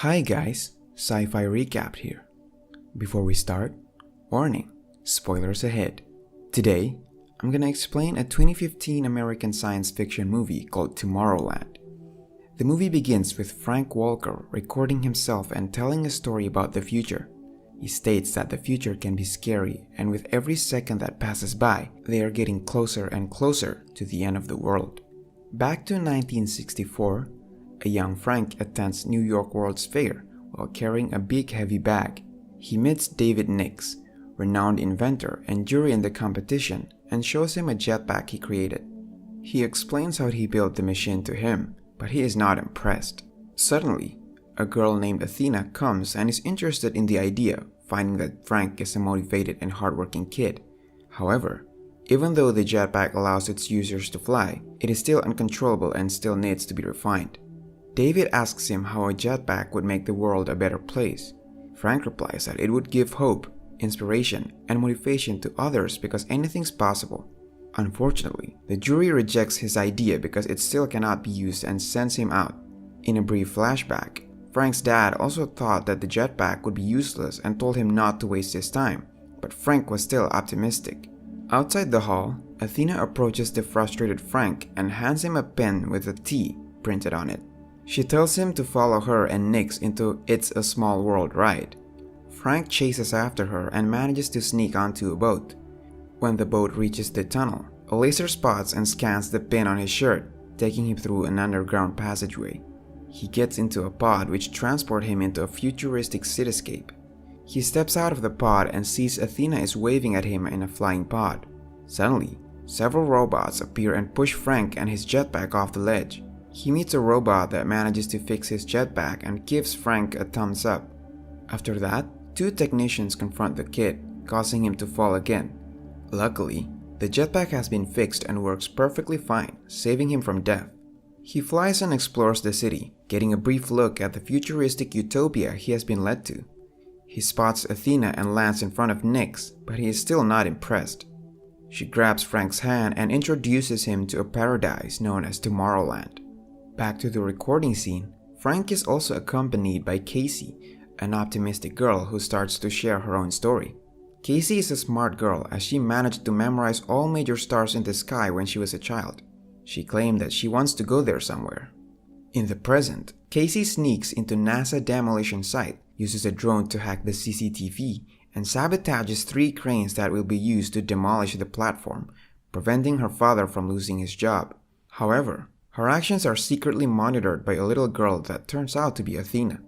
Hi guys, Sci-Fi Recap here. Before we start, warning, spoilers ahead. Today, I'm gonna explain a 2015 American science fiction movie called Tomorrowland. The movie begins with Frank Walker recording himself and telling a story about the future. He states that the future can be scary, and with every second that passes by, they are getting closer and closer to the end of the world. Back to 1964, a young Frank attends New York World's Fair while carrying a big heavy bag. He meets David Nix, renowned inventor and jury in the competition, and shows him a jetpack he created. He explains how he built the machine to him, but he is not impressed. Suddenly, a girl named Athena comes and is interested in the idea, finding that Frank is a motivated and hardworking kid. However, even though the jetpack allows its users to fly, it is still uncontrollable and still needs to be refined. David asks him how a jetpack would make the world a better place. Frank replies that it would give hope, inspiration, and motivation to others because anything's possible. Unfortunately, the jury rejects his idea because it still cannot be used and sends him out. In a brief flashback, Frank's dad also thought that the jetpack would be useless and told him not to waste his time, but Frank was still optimistic. Outside the hall, Athena approaches the frustrated Frank and hands him a pen with a T printed on it. She tells him to follow her and Nix into It's a Small World ride. Frank chases after her and manages to sneak onto a boat. When the boat reaches the tunnel, a laser spots and scans the pin on his shirt, taking him through an underground passageway. He gets into a pod which transports him into a futuristic cityscape. He steps out of the pod and sees Athena is waving at him in a flying pod. Suddenly, several robots appear and push Frank and his jetpack off the ledge. He meets a robot that manages to fix his jetpack and gives Frank a thumbs up. After that, two technicians confront the kid, causing him to fall again. Luckily, the jetpack has been fixed and works perfectly fine, saving him from death. He flies and explores the city, getting a brief look at the futuristic utopia he has been led to. He spots Athena and lands in front of Nix, but he is still not impressed. She grabs Frank's hand and introduces him to a paradise known as Tomorrowland. Back to the recording scene, Frank is also accompanied by Casey, an optimistic girl who starts to share her own story. Casey is a smart girl as she managed to memorize all major stars in the sky when she was a child. She claimed that she wants to go there somewhere. In the present, Casey sneaks into NASA demolition site, uses a drone to hack the CCTV, and sabotages 3 cranes that will be used to demolish the platform, preventing her father from losing his job. However, her actions are secretly monitored by a little girl that turns out to be Athena.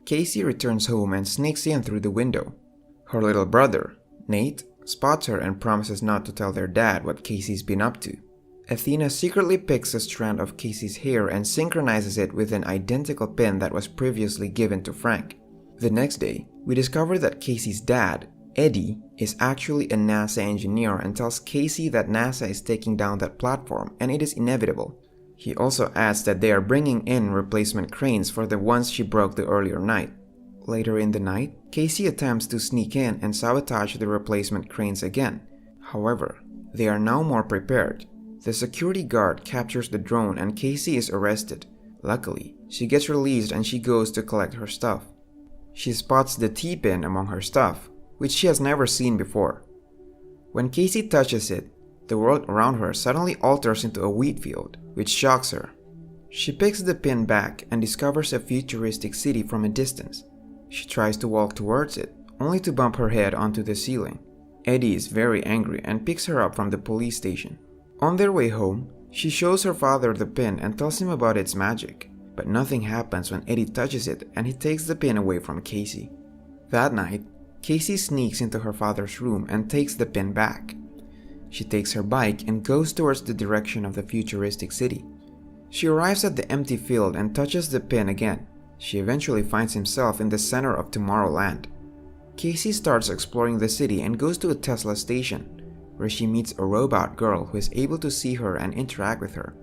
Casey returns home and sneaks in through the window. Her little brother, Nate, spots her and promises not to tell their dad what Casey's been up to. Athena secretly picks a strand of Casey's hair and synchronizes it with an identical pin that was previously given to Frank. The next day, we discover that Casey's dad, Eddie, is actually a NASA engineer and tells Casey that NASA is taking down that platform and it is inevitable. He also adds that they are bringing in replacement cranes for the ones she broke the earlier night. Later in the night, Casey attempts to sneak in and sabotage the replacement cranes again. However, they are now more prepared. The security guard captures the drone and Casey is arrested. Luckily, she gets released and she goes to collect her stuff. She spots the T-pin among her stuff, which she has never seen before. When Casey touches it, the world around her suddenly alters into a wheat field, which shocks her. She picks the pin back and discovers a futuristic city from a distance. She tries to walk towards it, only to bump her head onto the ceiling. Eddie is very angry and picks her up from the police station. On their way home, she shows her father the pin and tells him about its magic, but nothing happens when Eddie touches it and he takes the pin away from Casey. That night, Casey sneaks into her father's room and takes the pin back. She takes her bike and goes towards the direction of the futuristic city. She arrives at the empty field and touches the pin again. She eventually finds himself in the center of Tomorrowland. Casey starts exploring the city and goes to a Tesla station, where she meets a robot girl who is able to see her and interact with her.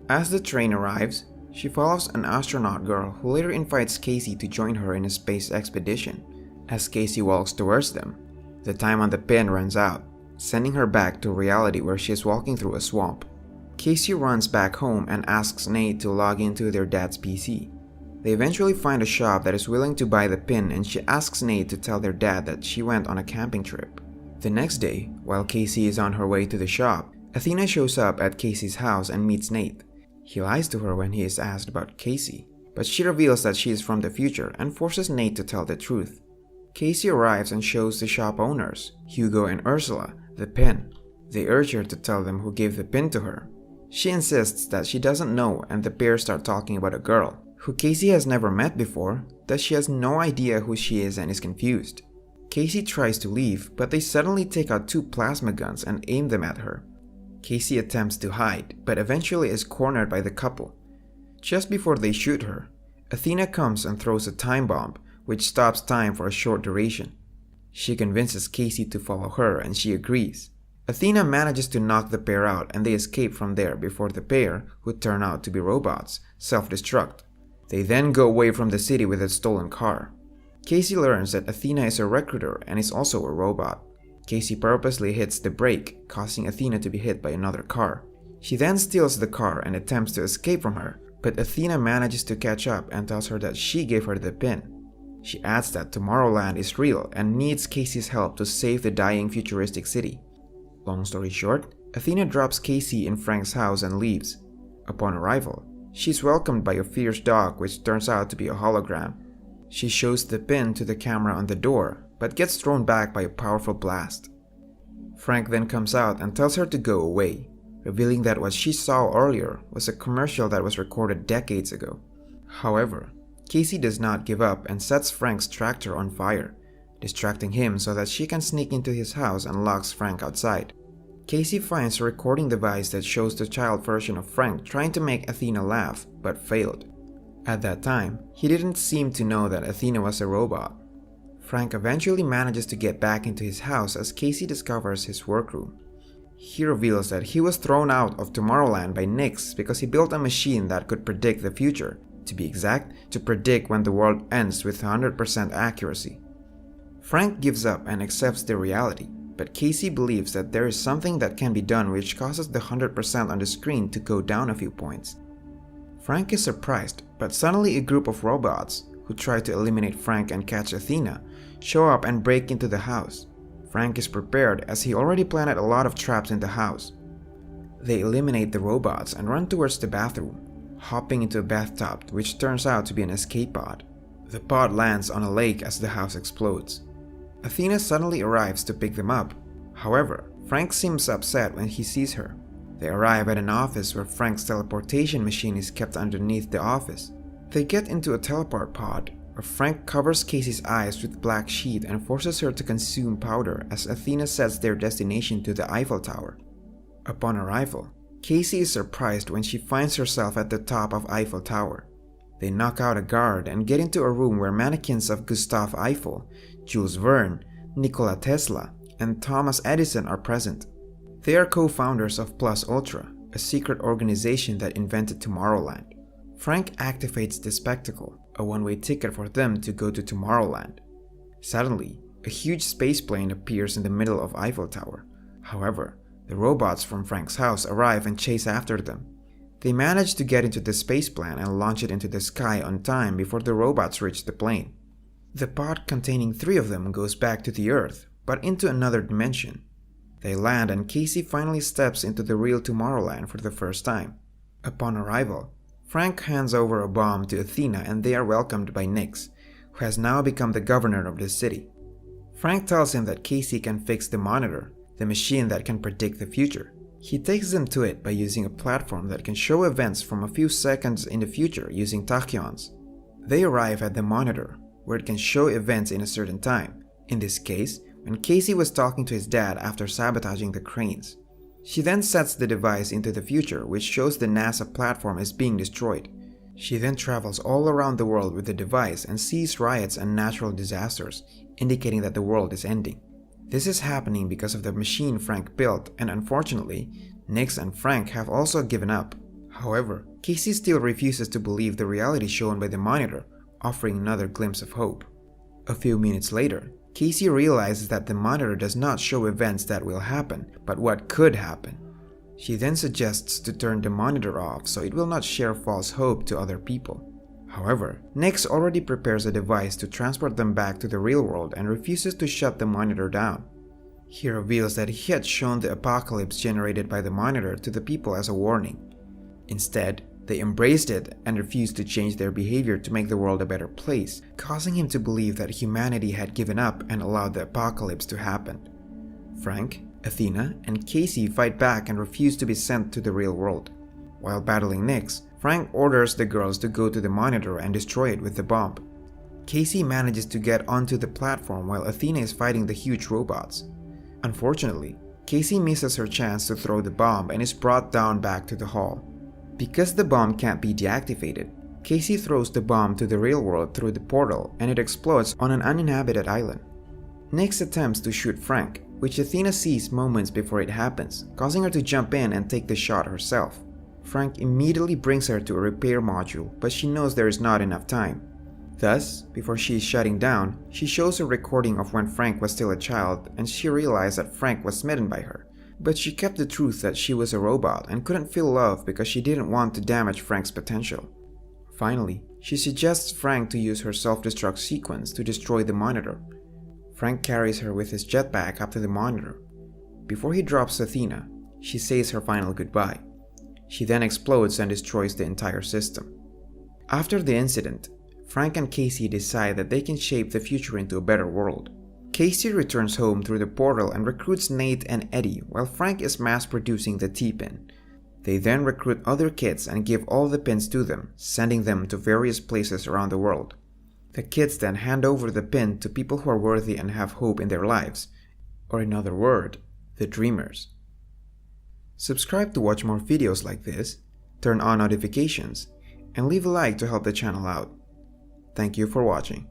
As the train arrives, she follows an astronaut girl who later invites Casey to join her in a space expedition. As Casey walks towards them, the time on the pin runs out, sending her back to reality where she is walking through a swamp. Casey runs back home and asks Nate to log into their dad's PC. They eventually find a shop that is willing to buy the pin, and she asks Nate to tell their dad that she went on a camping trip. The next day, while Casey is on her way to the shop, Athena shows up at Casey's house and meets Nate. He lies to her when he is asked about Casey, but she reveals that she is from the future and forces Nate to tell the truth. Casey arrives and shows the shop owners, Hugo and Ursula, the pin. They urge her to tell them who gave the pin to her. She insists that she doesn't know, and the pair start talking about a girl, who Casey has never met before, that she has no idea who she is and is confused. Casey tries to leave, but they suddenly take out 2 plasma guns and aim them at her. Casey attempts to hide, but eventually is cornered by the couple. Just before they shoot her, Athena comes and throws a time bomb, which stops time for a short duration. She convinces Casey to follow her, and she agrees. Athena manages to knock the pair out, and they escape from there before the pair, who turn out to be robots, self-destruct. They then go away from the city with a stolen car. Casey learns that Athena is a recruiter and is also a robot. Casey purposely hits the brake, causing Athena to be hit by another car. She then steals the car and attempts to escape from her, but Athena manages to catch up and tells her that she gave her the pin. She adds that Tomorrowland is real and needs Casey's help to save the dying futuristic city. Long story short, Athena drops Casey in Frank's house and leaves. Upon arrival, she's welcomed by a fierce dog which turns out to be a hologram. She shows the pin to the camera on the door, but gets thrown back by a powerful blast. Frank then comes out and tells her to go away, revealing that what she saw earlier was a commercial that was recorded decades ago. However, Casey does not give up and sets Frank's tractor on fire, distracting him so that she can sneak into his house and locks Frank outside. Casey finds a recording device that shows the child version of Frank trying to make Athena laugh, but failed. At that time, he didn't seem to know that Athena was a robot. Frank eventually manages to get back into his house as Casey discovers his workroom. He reveals that he was thrown out of Tomorrowland by Nix because he built a machine that could predict the future, to be exact, to predict when the world ends with 100% accuracy. Frank gives up and accepts the reality, but Casey believes that there is something that can be done which causes the 100% on the screen to go down a few points. Frank is surprised, but suddenly a group of robots, who try to eliminate Frank and catch Athena, show up and break into the house. Frank is prepared as he already planted a lot of traps in the house. They eliminate the robots and run towards the bathroom, hopping into a bathtub which turns out to be an escape pod. The pod lands on a lake as the house explodes. Athena suddenly arrives to pick them up. However, Frank seems upset when he sees her. They arrive at an office where Frank's teleportation machine is kept underneath the office. They get into a teleport pod, where Frank covers Casey's eyes with black sheet and forces her to consume powder as Athena sets their destination to the Eiffel Tower. Upon arrival, Casey is surprised when she finds herself at the top of Eiffel Tower. They knock out a guard and get into a room where mannequins of Gustave Eiffel, Jules Verne, Nikola Tesla, and Thomas Edison are present. They are co-founders of Plus Ultra, a secret organization that invented Tomorrowland. Frank activates the spectacle, a one-way ticket for them to go to Tomorrowland. Suddenly, a huge space plane appears in the middle of Eiffel Tower. However, the robots from Frank's house arrive and chase after them. They manage to get into the space plane and launch it into the sky on time before the robots reach the plane. The pod containing 3 of them goes back to the Earth, but into another dimension. They land and Casey finally steps into the real Tomorrowland for the first time. Upon arrival, Frank hands over a bomb to Athena and they are welcomed by Nix, who has now become the governor of the city. Frank tells him that Casey can fix the monitor, the machine that can predict the future. He takes them to it by using a platform that can show events from a few seconds in the future using tachyons. They arrive at the monitor, where it can show events in a certain time, in this case, when Casey was talking to his dad after sabotaging the cranes. She then sets the device into the future, which shows the NASA platform is being destroyed. She then travels all around the world with the device and sees riots and natural disasters, indicating that the world is ending. This is happening because of the machine Frank built, and unfortunately, Nix and Frank have also given up. However, Casey still refuses to believe the reality shown by the monitor, offering another glimpse of hope. A few minutes later, Casey realizes that the monitor does not show events that will happen, but what could happen. She then suggests to turn the monitor off so it will not share false hope to other people. However, Nix already prepares a device to transport them back to the real world and refuses to shut the monitor down. He reveals that he had shown the apocalypse generated by the monitor to the people as a warning. Instead, they embraced it and refused to change their behavior to make the world a better place, causing him to believe that humanity had given up and allowed the apocalypse to happen. Frank, Athena, and Casey fight back and refuse to be sent to the real world. While battling Nix, Frank orders the girls to go to the monitor and destroy it with the bomb. Casey manages to get onto the platform while Athena is fighting the huge robots. Unfortunately, Casey misses her chance to throw the bomb and is brought down back to the hall. Because the bomb can't be deactivated, Casey throws the bomb to the real world through the portal and it explodes on an uninhabited island. Nix attempts to shoot Frank, which Athena sees moments before it happens, causing her to jump in and take the shot herself. Frank immediately brings her to a repair module, but she knows there is not enough time. Thus, before she is shutting down, she shows a recording of when Frank was still a child and she realized that Frank was smitten by her. But she kept the truth that she was a robot and couldn't feel love because she didn't want to damage Frank's potential. Finally, she suggests Frank to use her self-destruct sequence to destroy the monitor. Frank carries her with his jetpack up to the monitor. Before he drops Athena, she says her final goodbye. She then explodes and destroys the entire system. After the incident, Frank and Casey decide that they can shape the future into a better world. Casey returns home through the portal and recruits Nate and Eddie while Frank is mass-producing the T-pin. They then recruit other kids and give all the pins to them, sending them to various places around the world. The kids then hand over the pin to people who are worthy and have hope in their lives, or in other words, the dreamers. Subscribe to watch more videos like this, turn on notifications, and leave a like to help the channel out. Thank you for watching.